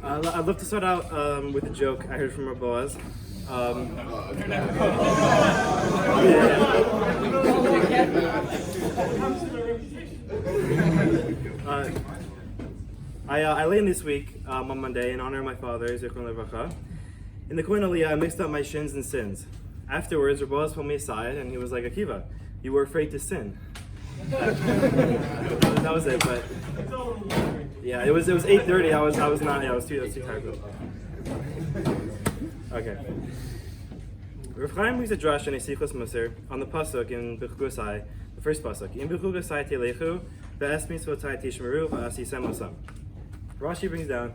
I'd love to start out with a joke I heard from our Boaz. I lay in this week on Monday in honor of my father, Zichron Levacha. In the Kohen Aliyah, I mixed up my shins and sins. Afterwards, Boaz pulled me aside and he was like, Akiva, you were afraid to sin. that was it, but yeah, it was 8:30. I was too tired. Okay. Rav Chaim brings a drush and a sichos Moser on the pasuk in Bechukotai, the first pasuk. In Bechukotai telechu, ve'es mitzvotai tishmeru, ve'as yisem osam. Rashi brings down,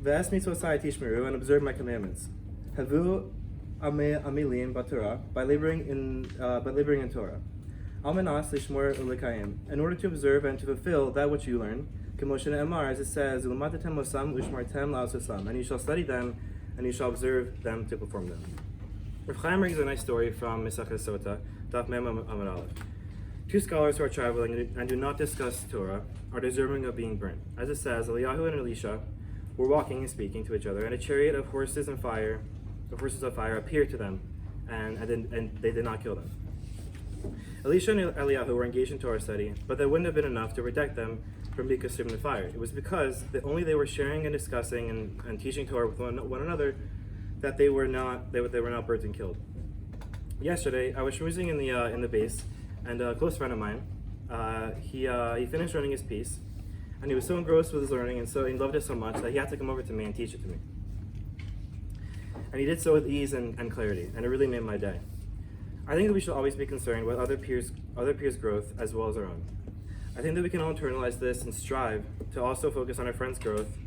ve'es mitzvotai tishmeru, and observe my commandments. Havu amilim b'Torah, by laboring in Torah. Almanas lishmor ulikayim, in order to observe and to fulfill that which you learn. K'moshe ne'emar, as it says, u'lamatetem osam u'shmartem la'asosam, and you shall study them and you shall observe them to perform them. Rav Chaim brings a nice story from Mesachas Sota, Daf Mem Amud Aleph. Two scholars who are traveling and do not discuss Torah are deserving of being burnt. As it says, Eliyahu and Elisha were walking and speaking to each other, and a chariot of horses of fire appeared to them, and they did not kill them. Elisha and Eliyahu were engaged in Torah study, but that wouldn't have been enough to protect them from being consumed in the fire. It was because they were sharing and discussing and teaching Torah with one another that they were not burnt and killed. Yesterday, I was schmoozing in the base, and a close friend of mine, he finished learning his piece, and he was so engrossed with his learning, and so he loved it so much that he had to come over to me and teach it to me. And he did so with ease and clarity, and it really made my day. I think that we should always be concerned with other peers' growth as well as our own. I think that we can all internalize this and strive to also focus on our friends' growth,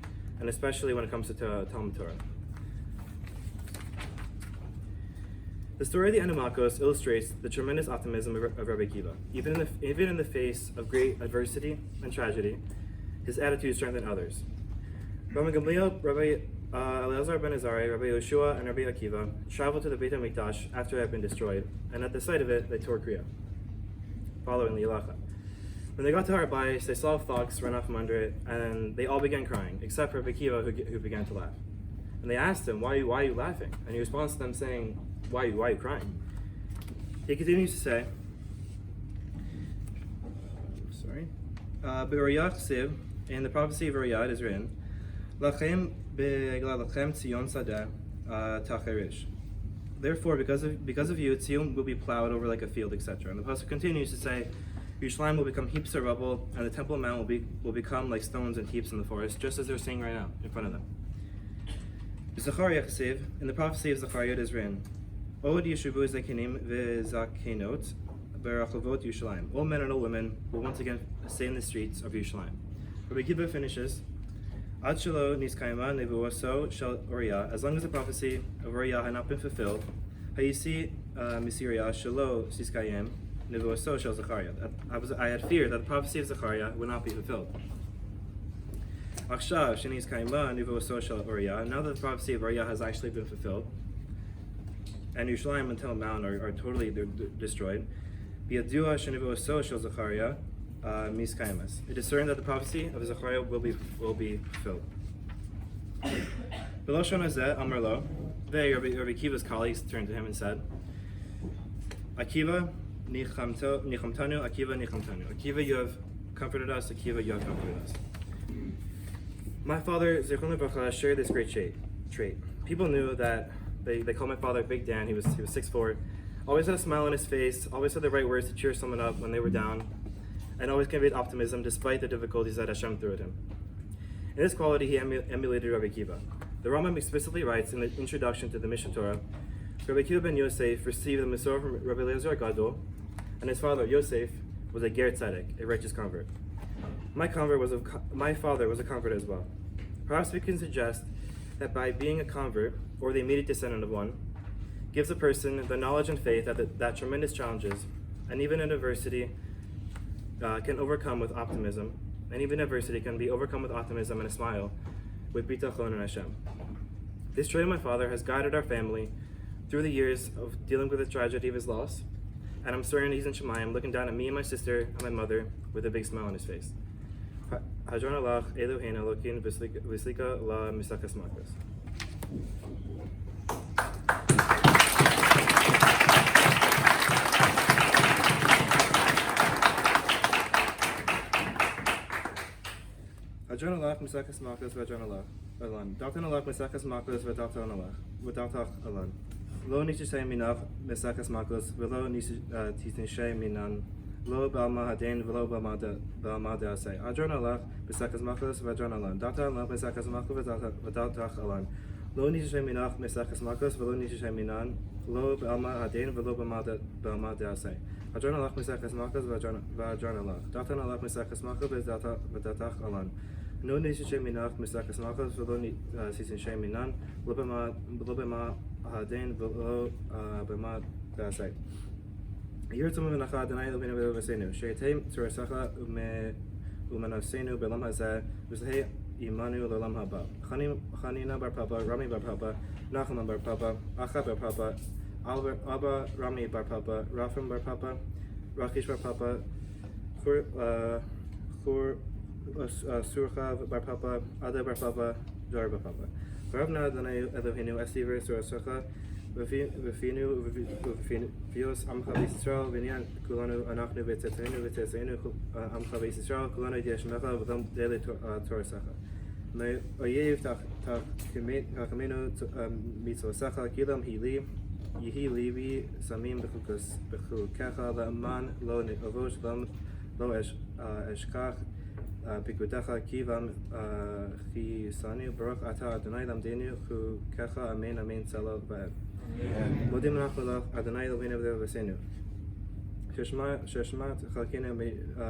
and especially when it comes to Talmud Torah. The story of the Animakos illustrates the tremendous optimism of Rabbi Akiva. Even in the face of great adversity and tragedy, his attitude strengthened others. Rabbi Gamliel, Rabbi Elazar ben Azari, Rabbi Yoshua, and Rabbi Akiva traveled to the Beit HaMikdash after it had been destroyed, and at the sight of it, they tore Kriya, following the Yelacha. When they got to Har Bayis, they saw a fox run out from under it, and they all began crying, except for Rabbi Akiva, who began to laugh. And they asked him, why are you laughing? And he responds to them saying, why are you crying? He continues to say, Be'oriyah Chsiv, in the prophecy of Oriyah, it is written, Lachem be'eglad lachem Tzion sadeh tacherish. Therefore, because of you, Tzion will be plowed over like a field, etc. And the pasuk continues to say, Yerushalayim will become heaps of rubble, and the Temple Mount will become like stones and heaps in the forest, just as they're seeing right now in front of them. Zechariah Chsiv, in the prophecy of Zechariah, it is written, Od yeshuvu zekenim vezakenot berachavot Yerushalayim. All men and all women will once again stay in the streets of Yerushalayim. Rabbi Akiva finishes, Ad shelo niskayma nevuaso shel Oriyah. As long as the prophecy of Oriyah had not been fulfilled, hayisi misiriah shelo siskayim nevuaso shel Zechariah. I had feared that the prophecy of Zechariah would not be fulfilled. Akshav sheniskayma nevuaso shel Oriyah. Now that the prophecy of Oriyah has actually been fulfilled, and Yerushalayim and Temple Mount are totally destroyed, Biyadua shenivuaso shel Zechariah miskaimas. It is certain that the prophecy of Zechariah will be fulfilled. B'loshon hazeh amar lo, Rabbi Akiva's colleagues turned to him and said, Akiva nichamtanu, Akiva nichamtanu. Akiva, you have comforted us. Akiva, you have comforted us. My father, Zichron Levacha, shared this great trait. People knew that they called my father Big Dan. He was 6'4", always had a smile on his face, always had the right words to cheer someone up when they were down, and always conveyed optimism despite the difficulties that Hashem threw at him. In this quality, he emulated Rabbi Akiva. The Rambam explicitly writes in the introduction to the Mishnah Torah, Rabbi Akiva ben Yosef received the Masorah from Rabbi Elazar Gadol, and his father Yosef was a ger tzedek, a righteous convert. My father was a convert as well. Perhaps we can suggest that by being a convert, or the immediate descendant of one, gives a person the knowledge and faith that tremendous challenges, and even in adversity, can overcome with optimism, and even adversity can be overcome with optimism and a smile, with bitachon and Hashem. This trait of my father has guided our family through the years of dealing with the tragedy of his loss, And I'm swearing he's in Shemayim, looking down at me and my sister and my mother with a big smile on his face. Hadron alach Eloheinu Elokin v'slika la misakas makos. Hadron alach misakas makos v'hadron alach alan. Dalton alach misakas makos v'dalton alach v'daltach alan. Lo nishishay minach misakas makos v'lo nishishay minan. Lo balma haden v'lo balma de'aseh. Hadron alach misakas makos v'hadron alan. Dalton alach misakas makos v'daltach alan. Lo nishishay minach misakas makos v'lo nishishay minan. Lo balma haden v'lo balma de'aseh. Hadron alach misakas makos v'hadron alach. Dalton alach misakas makos v'daltach alan. No nishishay minach misakas makos v'lo nishishay minan. Lo balma haden v'lo balma de'aseh. Yirtzum v'nacha Adonai Eloheinu v'Eloheinu she'etem tzurasacha u'manasenu b'olam hazeh v'zehei imanu l'olam haba. Chanina bar Papa, Rami bar Papa, Nachman bar Papa, Acha bar Papa, Abba Rami bar Papa, Rafam bar Papa, Rakish bar Papa, Surcha bar Papa, Ada bar Papa, Dor bar Papa. V'ravna Adonai Eloheinu estiver tzurasacha v'finu v'fios amcha v'Yisrael v'nyan kulanu anachnu v'tzetzeinu amcha v'Yisrael kulanu yeshmecha v'dam dele torasacha. Oyev tachemenu mitzvosacha kilam hili yihi livi samim bechukecha la'aman lo ne'avosh lo eshkach Bechukotai kivam chisanu baruch ata Adonai lamdenu chukecha amen amen tzalo v'ed. Modim אנחנו לך, אדוני אלוהינו ואלוהינו. ששמעת חלקנו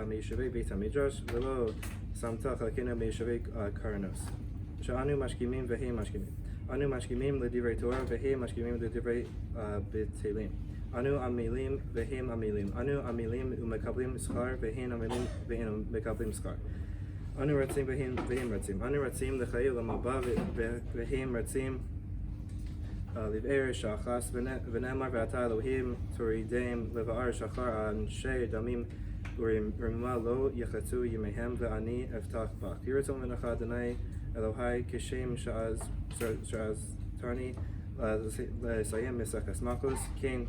מיישובי בית המדרש, ולא שמת חלקנו מיישובי קרנוס. שאנו משכימים והם משכימים. אנו משכימים לדברי תורה והם משכימים לדברי בטלים. אנו עמלים והם עמלים. אנו עמלים ומקבלים שכר והם עמלים והם מקבלים שכר. אנו רצים והם רצים. אנו רצים לחיי עולם הבא והם רצים לבאר שחס ונאמר ואתה אלוהים תורידם לבאר שחר אנשי דמים ורמה לא יחצו ימיהם ואני אבטח בך. ירצון ונך אדוני אלוהי כשם שעזתני לסיים מסכת מקוס כן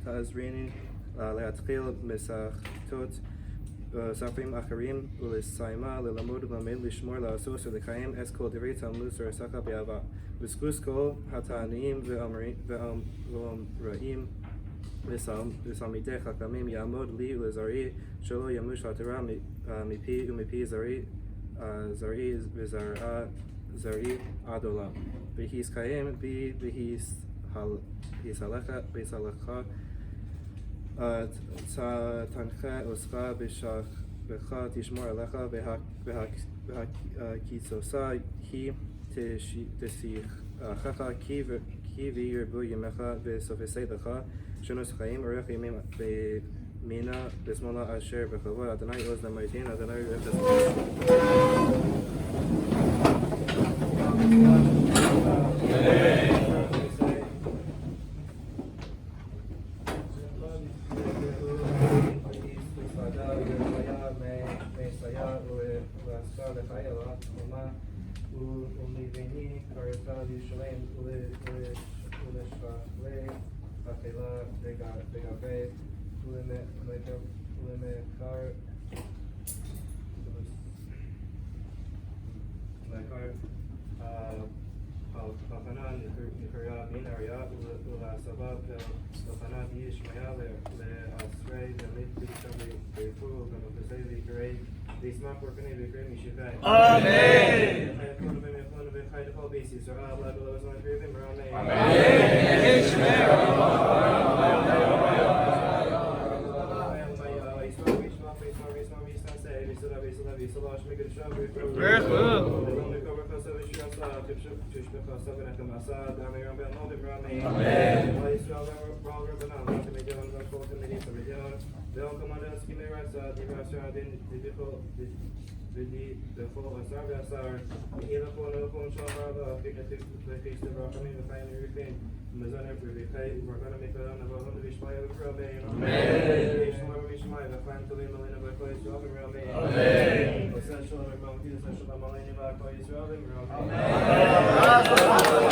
תעזריני להתחיל מסכתות ספרים אחרים ולסיימה ללמוד וללמד לשמור לעשות ולקיים את כל דברי תלמוד תורתך באהבה. וזכות כל התעניים והאמראים ותלמידי חכמים יעמוד לי ולזרעי שלא ימוש התורה מפי ומפי זרעי וזרעי עד עולם. והיזכם בי והיסלחה תנחה עושך בשכבך תשמור עליך והקיצוסה היא תשיחך כי וירבו ימיך וסופסי לך שנוס חיים אורך ימים במינה בשמאלה אשר בכבוד אדוני עוז למרדין אדוני רפס ולבני קראתה לירושלים ולשפלי אכילה בגבי ולמקר חנן נקרא מן אריה ולעשבה וחנן ישמעיה לעשרי תלמיד פתאום ביפו ומפסי ויקראי וישמח ורקני ויקראי משבעי אמן יכולנו וחי לכל ביס ישראל עבלה בלו זמן קריבים אמן Vidi before us our sar ila kono kon shaba big at the case the rockami the fine everything mazana for the pay we're going to make it on the one of ishmael amen amen ishmael the fan to the melina by place amen amen essential of the mountain essential of the melina by place amen amen